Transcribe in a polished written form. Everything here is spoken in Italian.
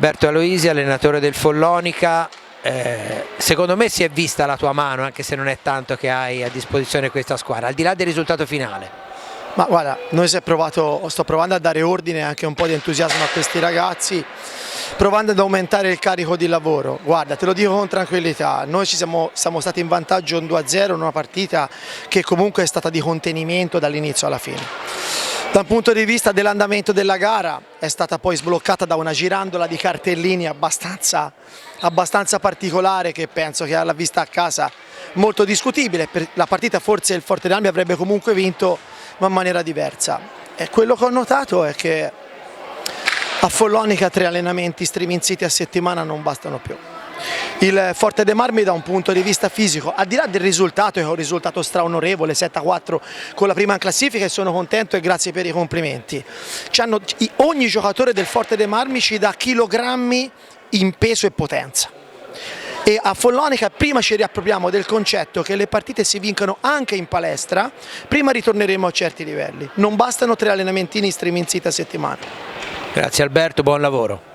Alberto Aloisi, allenatore del Follonica, secondo me si è vista la tua mano, anche se non è tanto che hai a disposizione questa squadra, al di là del risultato finale. Ma guarda, sto provando a dare ordine e anche un po' di entusiasmo a questi ragazzi, provando ad aumentare il carico di lavoro. Guarda, te lo dico con tranquillità, noi siamo stati in vantaggio 2-0 in una partita che comunque è stata di contenimento dall'inizio alla fine. Dal punto di vista dell'andamento della gara è stata poi sbloccata da una girandola di cartellini abbastanza particolare, che penso che alla vista a casa molto discutibile. Per la partita forse il Forte d'Armi avrebbe comunque vinto, ma in maniera diversa. E quello che ho notato è che a Follonica 3 allenamenti streaming city a settimana non bastano più. Il Forte dei Marmi da un punto di vista fisico, al di là del risultato, che è un risultato straonorevole, 7-4 con la prima in classifica, e sono contento e grazie per i complimenti. Ogni giocatore del Forte dei Marmi ci dà chilogrammi in peso e potenza. E a Follonica prima ci riappropriamo del concetto che le partite si vincono anche in palestra, prima ritorneremo a certi livelli. Non bastano 3 allenamentini streaming city a settimana. Grazie Alberto, buon lavoro.